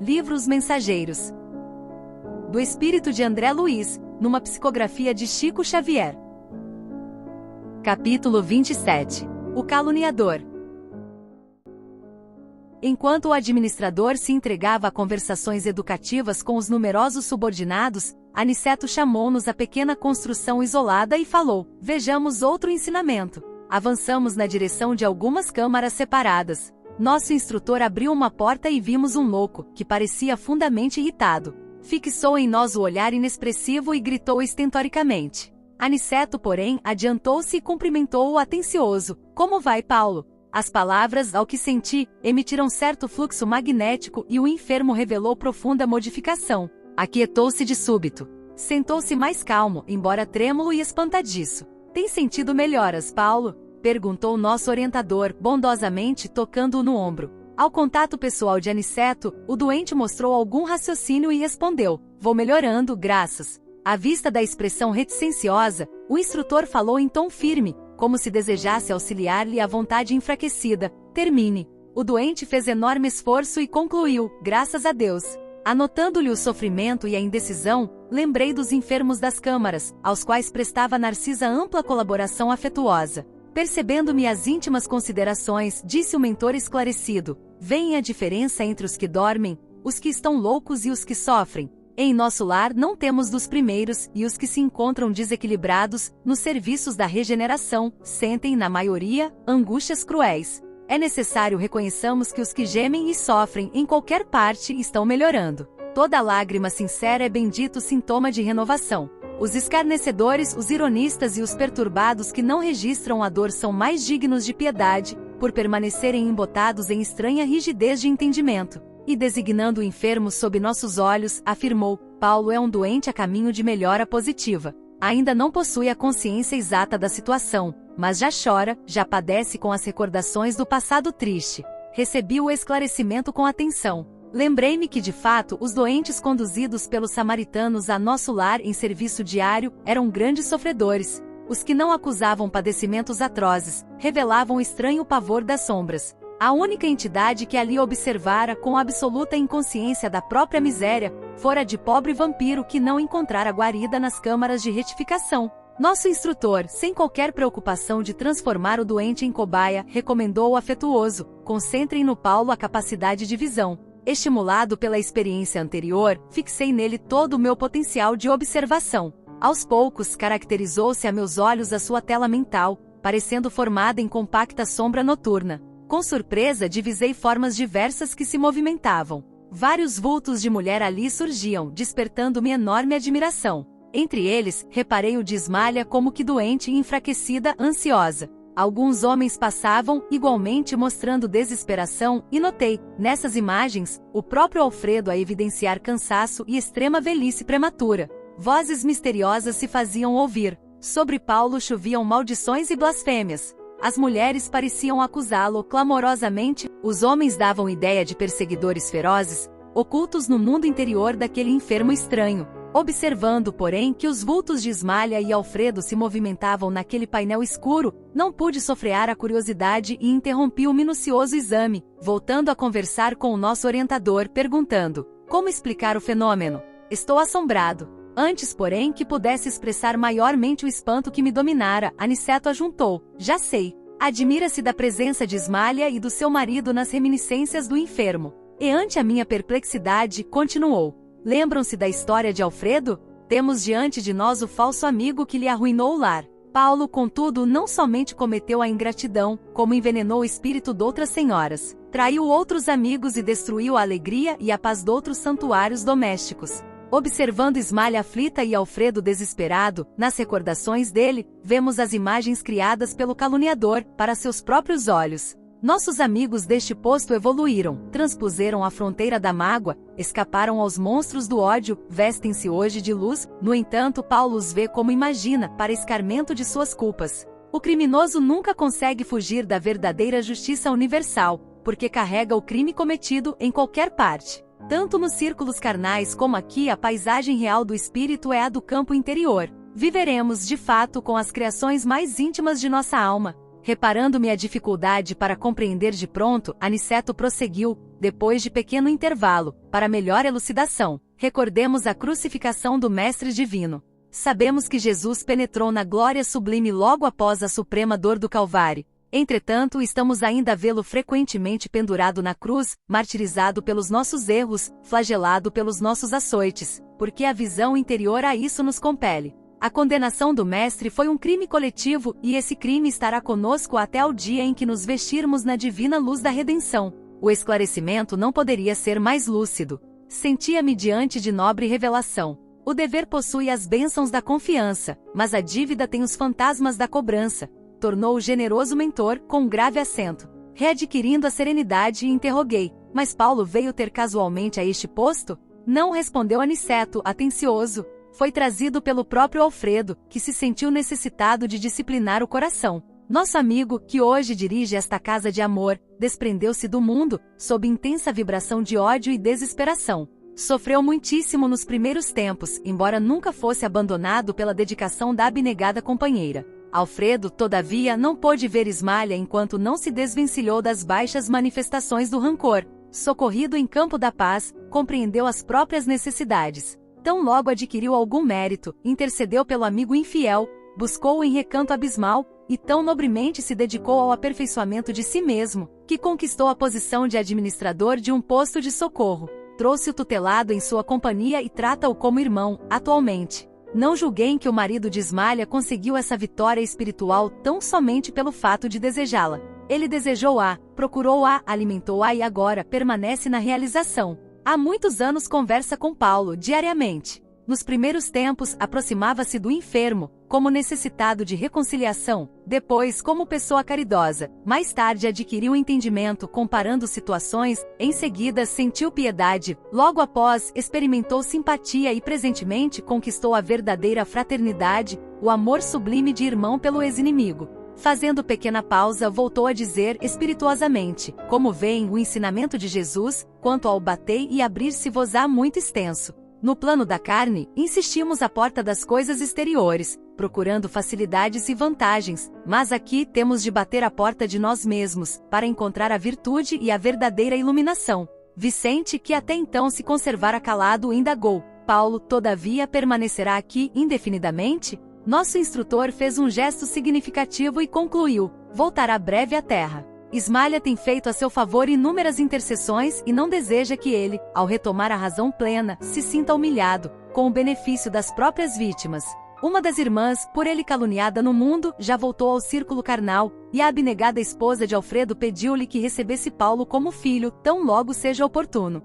Livros Mensageiros. Do espírito de André Luiz, numa psicografia de Chico Xavier. Capítulo 27. O caluniador. Enquanto o administrador se entregava a conversações educativas com os numerosos subordinados, Aniceto chamou-nos à pequena construção isolada e falou: "Vejamos outro ensinamento." Avançamos na direção de algumas câmaras separadas. Nosso instrutor abriu uma porta e vimos um louco, que parecia fundamente irritado. Fixou em nós o olhar inexpressivo e gritou estentoricamente. Aniceto, porém, adiantou-se e cumprimentou-o atencioso. "Como vai, Paulo?" As palavras, ao que senti, emitiram certo fluxo magnético e o enfermo revelou profunda modificação. Aquietou-se de súbito. Sentou-se mais calmo, embora trêmulo e espantadiço. "Tem sentido melhoras, Paulo?" perguntou nosso orientador, bondosamente tocando-o no ombro. Ao contato pessoal de Aniceto, o doente mostrou algum raciocínio e respondeu: "Vou melhorando, graças." À vista da expressão reticenciosa, o instrutor falou em tom firme, como se desejasse auxiliar-lhe a vontade enfraquecida: "Termine." O doente fez enorme esforço e concluiu: "Graças a Deus." Anotando-lhe o sofrimento e a indecisão, lembrei dos enfermos das câmaras, aos quais prestava Narcisa ampla colaboração afetuosa. Percebendo-me as íntimas considerações, disse o mentor esclarecido: "Veem a diferença entre os que dormem, os que estão loucos e os que sofrem. Em nosso lar não temos dos primeiros, e os que se encontram desequilibrados, nos serviços da regeneração, sentem, na maioria, angústias cruéis. É necessário reconheçamos que os que gemem e sofrem em qualquer parte estão melhorando. Toda lágrima sincera é bendito sintoma de renovação. Os escarnecedores, os ironistas e os perturbados que não registram a dor são mais dignos de piedade, por permanecerem embotados em estranha rigidez de entendimento." E designando o enfermo sob nossos olhos, afirmou: "Paulo é um doente a caminho de melhora positiva. Ainda não possui a consciência exata da situação, mas já chora, já padece com as recordações do passado triste." Recebi o esclarecimento com atenção. Lembrei-me que, de fato, os doentes conduzidos pelos samaritanos a nosso lar em serviço diário eram grandes sofredores. Os que não acusavam padecimentos atrozes, revelavam estranho pavor das sombras. A única entidade que ali observara com absoluta inconsciência da própria miséria, fora de pobre vampiro que não encontrara guarida nas câmaras de retificação. Nosso instrutor, sem qualquer preocupação de transformar o doente em cobaia, recomendou o afetuoso: "Concentrem no Paulo a capacidade de visão." Estimulado pela experiência anterior, fixei nele todo o meu potencial de observação. Aos poucos, caracterizou-se a meus olhos a sua tela mental, parecendo formada em compacta sombra noturna. Com surpresa, divisei formas diversas que se movimentavam. Vários vultos de mulher ali surgiam, despertando-me enorme admiração. Entre eles, reparei o de Ismália como que doente e enfraquecida, ansiosa. Alguns homens passavam, igualmente mostrando desesperação, e notei, nessas imagens, o próprio Alfredo a evidenciar cansaço e extrema velhice prematura. Vozes misteriosas se faziam ouvir. Sobre Paulo choviam maldições e blasfêmias. As mulheres pareciam acusá-lo clamorosamente, os homens davam ideia de perseguidores ferozes, ocultos no mundo interior daquele enfermo estranho. Observando, porém, que os vultos de Ismália e Alfredo se movimentavam naquele painel escuro, não pude sofrear a curiosidade e interrompi o minucioso exame, voltando a conversar com o nosso orientador, perguntando: "Como explicar o fenômeno?" "Estou assombrado." Antes, porém, que pudesse expressar maiormente o espanto que me dominara, Aniceto ajuntou: "Já sei. Admira-se da presença de Ismália e do seu marido nas reminiscências do enfermo." E ante a minha perplexidade, continuou: "Lembram-se da história de Alfredo? Temos diante de nós o falso amigo que lhe arruinou o lar. Paulo, contudo, não somente cometeu a ingratidão, como envenenou o espírito doutras senhoras, traiu outros amigos e destruiu a alegria e a paz doutros santuários domésticos." Observando Ismália aflita e Alfredo desesperado, nas recordações dele, vemos as imagens criadas pelo caluniador, para seus próprios olhos. Nossos amigos deste posto evoluíram, transpuseram a fronteira da mágoa, escaparam aos monstros do ódio, vestem-se hoje de luz. No entanto, Paulo os vê como imagina, para escarmento de suas culpas. O criminoso nunca consegue fugir da verdadeira justiça universal, porque carrega o crime cometido em qualquer parte. Tanto nos círculos carnais como aqui, a paisagem real do espírito é a do campo interior. Viveremos, de fato, com as criações mais íntimas de nossa alma. Reparando minha dificuldade para compreender de pronto, Aniceto prosseguiu, depois de pequeno intervalo, para melhor elucidação. Recordemos a crucificação do Mestre Divino. Sabemos que Jesus penetrou na glória sublime logo após a suprema dor do Calvário. Entretanto, estamos ainda a vê-lo frequentemente pendurado na cruz, martirizado pelos nossos erros, flagelado pelos nossos açoites, porque a visão interior a isso nos compele. A condenação do Mestre foi um crime coletivo, e esse crime estará conosco até ao dia em que nos vestirmos na divina luz da redenção. O esclarecimento não poderia ser mais lúcido. Sentia-me diante de nobre revelação. O dever possui as bênçãos da confiança, mas a dívida tem os fantasmas da cobrança, tornou o generoso mentor, com grave acento. Readquirindo a serenidade, interroguei, mas Paulo veio ter casualmente a este posto? Não, respondeu Aniceto, atencioso. Foi trazido pelo próprio Alfredo, que se sentiu necessitado de disciplinar o coração. Nosso amigo, que hoje dirige esta casa de amor, desprendeu-se do mundo, sob intensa vibração de ódio e desesperação. Sofreu muitíssimo nos primeiros tempos, embora nunca fosse abandonado pela dedicação da abnegada companheira. Alfredo, todavia, não pôde ver Ismália enquanto não se desvencilhou das baixas manifestações do rancor. Socorrido em campo da paz, compreendeu as próprias necessidades. Tão logo adquiriu algum mérito, intercedeu pelo amigo infiel, buscou-o em recanto abismal, e tão nobremente se dedicou ao aperfeiçoamento de si mesmo, que conquistou a posição de administrador de um posto de socorro. Trouxe o tutelado em sua companhia e trata-o como irmão, atualmente. Não julguem que o marido de Ismália conseguiu essa vitória espiritual tão somente pelo fato de desejá-la. Ele desejou-a, procurou-a, alimentou-a e agora permanece na realização. Há muitos anos conversa com Paulo, diariamente. Nos primeiros tempos, aproximava-se do enfermo, como necessitado de reconciliação, depois como pessoa caridosa. Mais tarde adquiriu entendimento comparando situações, em seguida sentiu piedade, logo após experimentou simpatia e presentemente conquistou a verdadeira fraternidade, o amor sublime de irmão pelo ex-inimigo. Fazendo pequena pausa, voltou a dizer espirituosamente, como veem o ensinamento de Jesus, quanto ao batei e abrir-se-vos-á muito extenso. No plano da carne, insistimos à porta das coisas exteriores, procurando facilidades e vantagens, mas aqui temos de bater a porta de nós mesmos, para encontrar a virtude e a verdadeira iluminação. Vicente, que até então se conservara calado, indagou, Paulo, todavia, permanecerá aqui indefinidamente? Nosso instrutor fez um gesto significativo e concluiu, voltará breve à terra. Ismália tem feito a seu favor inúmeras intercessões e não deseja que ele, ao retomar a razão plena, se sinta humilhado, com o benefício das próprias vítimas. Uma das irmãs, por ele caluniada no mundo, já voltou ao círculo carnal, e a abnegada esposa de Alfredo pediu-lhe que recebesse Paulo como filho, tão logo seja oportuno.